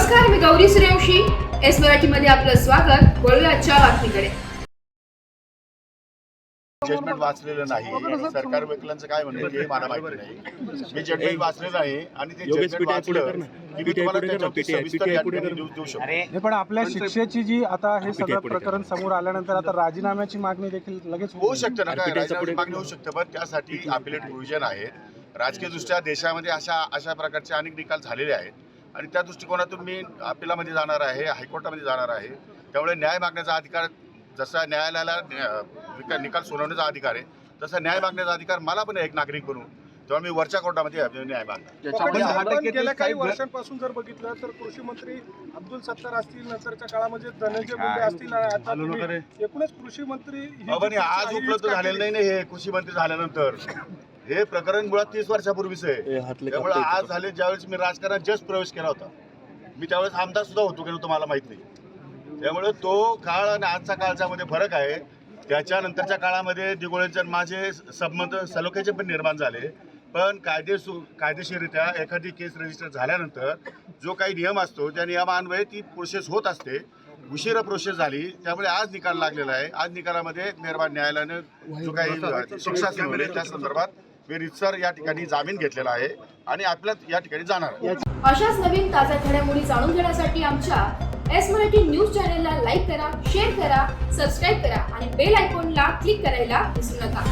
नमस्कार, मी गौरी सूर्यवंशी. एस मराठीमध्ये आपलं स्वागत. वळूया आजच्या बातमीकडे. जजमेंट वाचलेलं नाही आणि सरकार वकिलांचं काय म्हणणं हे मला माहिती नाही. मी जजमेंट वाचलेलं आहे आणि ते जजमेंट वाचलं की मी तुम्हाला त्याच्यावरती सविस्तर या ठिकाणी देऊ शकतो. पण आपल्या शिक्षेची जी आता हे सगळं प्रकरण समोर आल्यानंतर आता राजीनाम्याची मागणी देखील लगेच होऊ शकतं ना, काय राजीनाम्याची मागणी होऊ शकतं, पण त्यासाठी अपिलेट प्रोव्हिजन आहे. राजकीय दृष्ट्या देशामध्ये अशा प्रकारचे अनेक निकाल झालेले आहेत आणि त्या दृष्टिकोनातून मी अपिलामध्ये जाणार आहे, हायकोर्टामध्ये जाणार आहे. त्यामुळे न्याय मागण्याचा अधिकार, जसा न्यायालयाला निकाल सुनावण्याचा अधिकार आहे तसा न्याय मागण्याचा अधिकार मला पण एक नागरिक म्हणून, तेव्हा मी वरच्या कोर्टामध्ये न्याय मागणार. गेल्या काही वर्षांपासून जर बघितलं तर कृषी मंत्री अब्दुल सत्तार असतील, नंतरच्या काळामध्ये धनंजय मुंडे असतील, आता एकूणच कृषी मंत्री आज उपलब्ध झालेलं नाही ना. हे कृषी मंत्री झाल्यानंतर हे प्रकरण मुळात 30 वर्षापूर्वीच आहे. त्यामुळे आज झाले, ज्यावेळेस मी राजकारणात जस्ट प्रवेश केला होता, मी त्यावेळेस आमदार सुद्धा होतो की तुम्हाला माहित नाही. त्यामुळे तो काळ आणि आजचा काळच्या मध्ये फरक आहे. त्याच्यानंतरच्या काळामध्ये दिगोळेंचे माझे संबंध सलोख्याचे पण निर्माण झाले, पण कायदेशीररित्या एखादी केस रजिस्टर झाल्यानंतर जो काही नियम असतो त्या नियमान्वये ती प्रोसेस होत असते. उशिरा प्रोसेस झाली, त्यामुळे आज निकाल लागलेला आहे. आज निकालामध्ये मेहरबान न्यायालयानं जो काही शिक्षा सुनावली त्या संदर्भात मी रितसर या ठिकाणी जामीन घेतलेला आहे आणि आपल्याला या ठिकाणी जाणार आहे. अशाच नवीन ताज्या घडामोडी जाणून घेण्यासाठी आमच्या एस मराठी न्यूज चॅनलला लाईक करा, शेअर करा, सबस्क्राईब करा आणि बेल आयकॉनला क्लिक करायला विसरू नका.